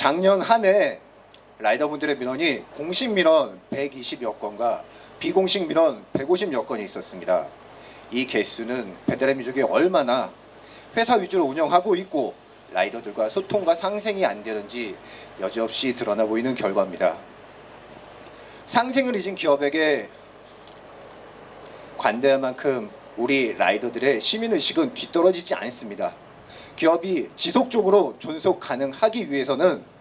작년 한 해 라이더분들의 민원이 공식 민원 120여 건과 비공식 민원 150여 건이 있었습니다. 이 개수는 배달의 민족이 얼마나 회사 위주로 운영하고 있고 라이더들과 소통과 상생이 안 되는지 여지없이 드러나 보이는 결과입니다. 상생을 잊은 기업에게 관대할 만큼 우리 라이더들의 시민의식은 뒤떨어지지 않습니다. 기업이 지속적으로 존속 가능하기 위해서는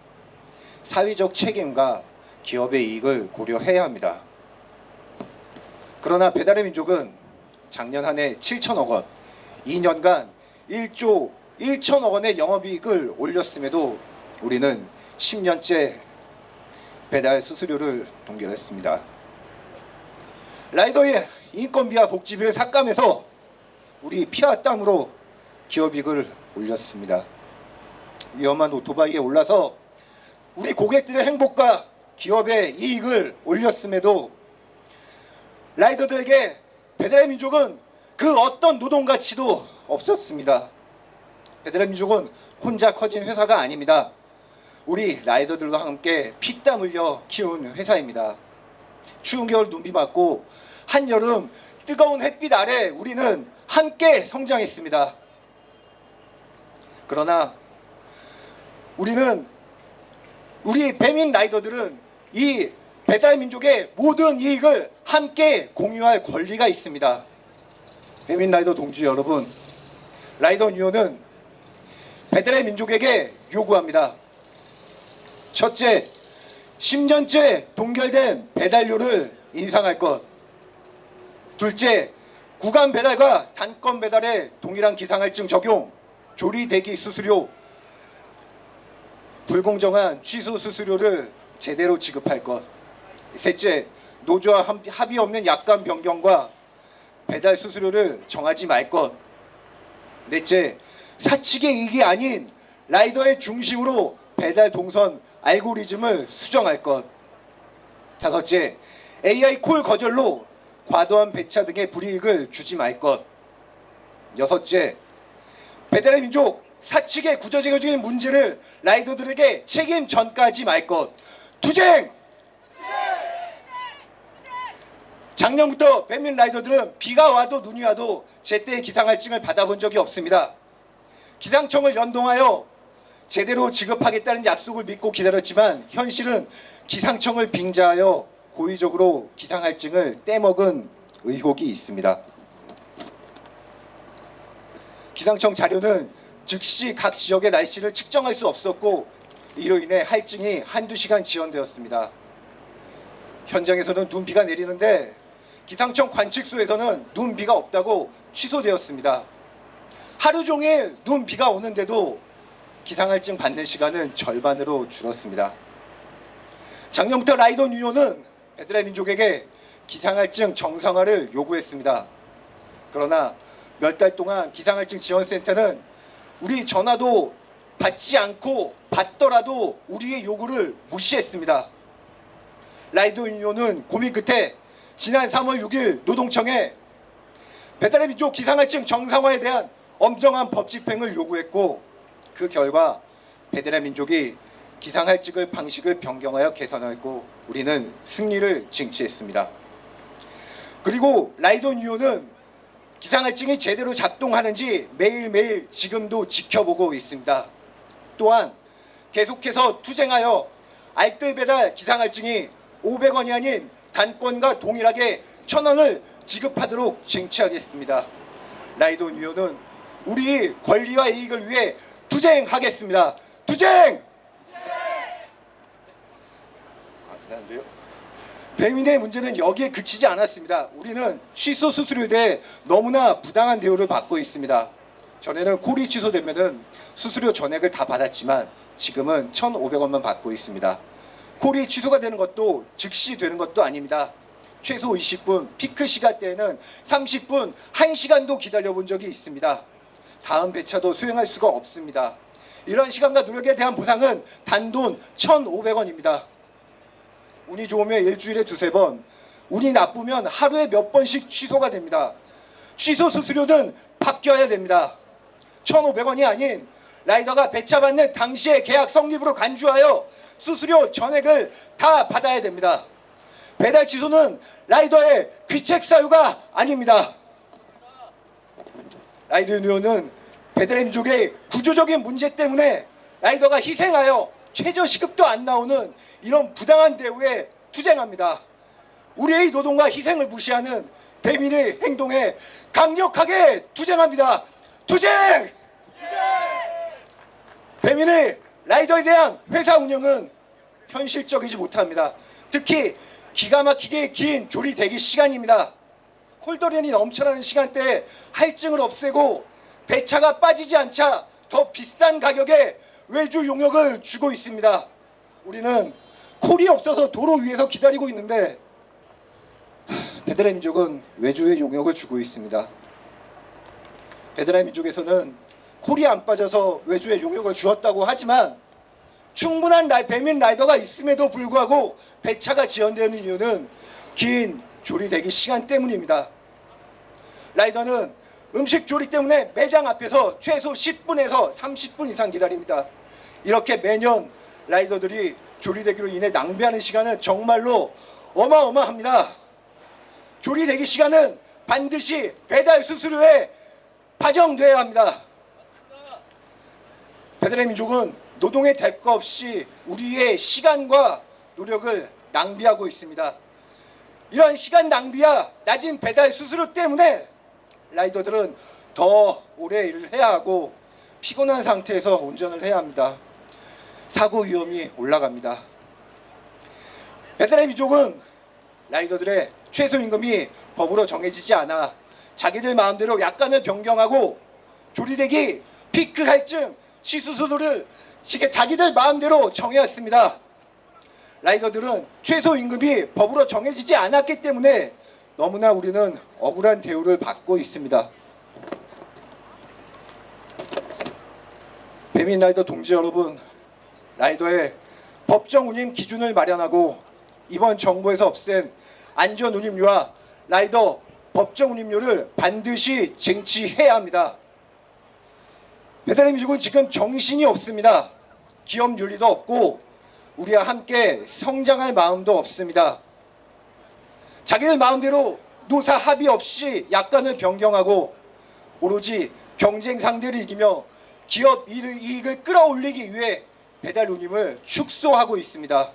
사회적 책임과 기업의 이익을 고려해야 합니다. 그러나 배달의 민족은 작년 한 해 7천억 원, 2년간 1조 1천억 원의 영업이익을 올렸음에도 우리는 10년째 배달 수수료를 동결했습니다. 라이더의 인건비와 복지비를 삭감해서 우리 피와 땀으로 기업이익을 올렸습니다. 위험한 오토바이에 올라서 우리 고객들의 행복과 기업의 이익을 올렸음에도 라이더들에게 배달의 민족은 그 어떤 노동 가치도 없었습니다. 배달의 민족은 혼자 커진 회사가 아닙니다. 우리 라이더들과 함께 피땀 흘려 키운 회사입니다. 추운 겨울 눈비 맞고 한여름 뜨거운 햇빛 아래 우리는 함께 성장했습니다. 그러나 우리 배민 라이더들은 이 배달 민족의 모든 이익을 함께 공유할 권리가 있습니다. 배민 라이더 동지 여러분, 라이더 유니온은 배달의 민족에게 요구합니다. 첫째, 10년째 동결된 배달료를 인상할 것. 둘째, 구간 배달과 단건 배달에 동일한 기상할증 적용, 조리 대기 수수료, 불공정한 취소 수수료를 제대로 지급할 것. 셋째, 노조와 합의 없는 약관 변경과 배달 수수료를 정하지 말 것. 넷째, 사측의 이익이 아닌 라이더의 중심으로 배달 동선 알고리즘을 수정할 것. 다섯째, AI 콜 거절로 과도한 배차 등의 불이익을 주지 말 것. 여섯째, 배달의 민족 사측의 구조적인 문제를 라이더들에게 책임 전가하지 말 것. 투쟁! 작년부터 배민 라이더들은 비가 와도 눈이 와도 제때 기상할증을 받아본 적이 없습니다. 기상청을 연동하여 제대로 지급하겠다는 약속을 믿고 기다렸지만 현실은 기상청을 빙자하여 고의적으로 기상할증을 떼먹은 의혹이 있습니다. 기상청 자료는 즉시 각 지역의 날씨를 측정할 수 없었고 이로 인해 할증이 한두 시간 지연되었습니다. 현장에서는 눈비가 내리는데 기상청 관측소에서는 눈비가 없다고 취소되었습니다. 하루 종일 눈비가 오는데도 기상할증 받는 시간은 절반으로 줄었습니다. 작년부터 라이더 유니온은 배달의 민족에게 기상할증 정상화를 요구했습니다. 그러나 몇 달 동안 기상할증 지원센터는 우리 전화도 받지 않고 받더라도 우리의 요구를 무시했습니다. 라이더 유니온은 고민 끝에 지난 3월 6일 노동청에 배달의 민족 기상할증 정상화에 대한 엄정한 법 집행을 요구했고 그 결과 배달의 민족이 기상할증 방식을 변경하여 개선했고 우리는 승리를 쟁취했습니다. 그리고 라이더 유니온은 기상할증이 제대로 작동하는지 매일매일 지금도 지켜보고 있습니다. 또한 계속해서 투쟁하여 알뜰 배달 기상할증이 500원이 아닌 단건과 동일하게 1,000원을 지급하도록 쟁취하겠습니다. 라이더 유니온은 우리 권리와 이익을 위해 투쟁하겠습니다. 투쟁! 대단한데요? 배민의 문제는 여기에 그치지 않았습니다. 우리는 취소 수수료에 대해 너무나 부당한 대우를 받고 있습니다. 전에는 콜이 취소되면은 수수료 전액을 다 받았지만 지금은 1,500원만 받고 있습니다. 콜이 취소가 되는 것도 즉시 되는 것도 아닙니다. 최소 20분, 피크 시간대에는 30분, 1시간도 기다려본 적이 있습니다. 다음 배차도 수행할 수가 없습니다. 이런 시간과 노력에 대한 보상은 단돈 1,500원입니다. 운이 좋으면 일주일에 두세 번, 운이 나쁘면 하루에 몇 번씩 취소가 됩니다. 취소 수수료는 바뀌어야 됩니다. 1,500원이 아닌 라이더가 배차 받는 당시의 계약 성립으로 간주하여 수수료 전액을 다 받아야 됩니다. 배달 취소는 라이더의 귀책 사유가 아닙니다. 라이더 유니온은 배달의 민족의 구조적인 문제 때문에 라이더가 희생하여 최저시급도 안 나오는 이런 부당한 대우에 투쟁합니다. 우리의 노동과 희생을 무시하는 배민의 행동에 강력하게 투쟁합니다. 투쟁! 배민의 라이더에 대한 회사 운영은 현실적이지 못합니다. 특히 기가 막히게 긴 조리 대기 시간입니다. 콜더렌이 넘쳐나는 시간대에 할증을 없애고 배차가 빠지지 않자 더 비싼 가격에 외주 용역을 주고 있습니다. 우리는 콜이 없어서 도로 위에서 기다리고 있는데 배달의 민족은 외주의 용역을 주고 있습니다. 배달의 민족에서는 콜이 안 빠져서 외주의 용역을 주었다고 하지만 충분한 배민 라이더가 있음에도 불구하고 배차가 지연되는 이유는 긴 조리 대기 시간 때문입니다. 라이더는 음식 조리 때문에 매장 앞에서 최소 10분에서 30분 이상 기다립니다. 이렇게 매년 라이더들이 조리 대기로 인해 낭비하는 시간은 정말로 어마어마합니다. 조리 대기 시간은 반드시 배달 수수료에 반영돼야 합니다. 배달의 민족은 노동의 대가 없이 우리의 시간과 노력을 낭비하고 있습니다. 이러한 시간 낭비와 낮은 배달 수수료 때문에 라이더들은 더 오래 일을 해야 하고 피곤한 상태에서 운전을 해야 합니다. 사고 위험이 올라갑니다. 배달의 민족은 라이더들의 최소임금이 법으로 정해지지 않아 자기들 마음대로 약관을 변경하고 조리대기, 피크 할증, 취소 수수료를 자기들 마음대로 정해왔습니다. 라이더들은 최소임금이 법으로 정해지지 않았기 때문에 너무나 우리는 억울한 대우를 받고 있습니다. 배민 라이더 동지 여러분, 라이더의 법정 운임 기준을 마련하고 이번 정부에서 없앤 안전 운임료와 라이더 법정 운임료를 반드시 쟁취해야 합니다. 배달의 민족은 지금 정신이 없습니다. 기업 윤리도 없고 우리와 함께 성장할 마음도 없습니다. 자기들 마음대로 노사 합의 없이 약관을 변경하고 오로지 경쟁 상대를 이기며 기업 이익을 끌어올리기 위해 배달 운임을 축소하고 있습니다.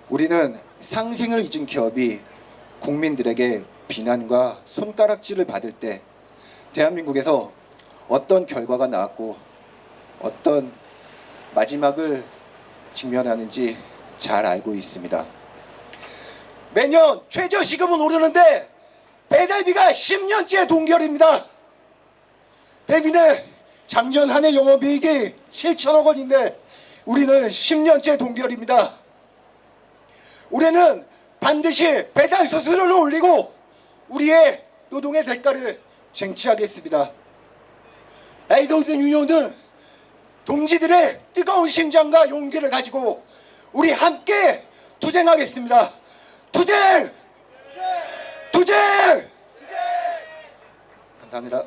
우리는 상생을 잊은 기업이 국민들에게 비난과 손가락질을 받을 때 대한민국에서 어떤 결과가 나왔고 어떤 마지막을 직면하는지 잘 알고 있습니다. 매년 최저시급은 오르는데 배달비가 10년째 동결입니다. 배민의 작년 한 해 영업이익이 7천억 원인데 우리는 10년째 동결입니다. 올해는 반드시 배달 수수료를 올리고 우리의 노동의 대가를 쟁취하겠습니다. 라이더들 유니온은 동지들의 뜨거운 심장과 용기를 가지고 우리 함께 투쟁하겠습니다. 투쟁! 투쟁! 감사합니다.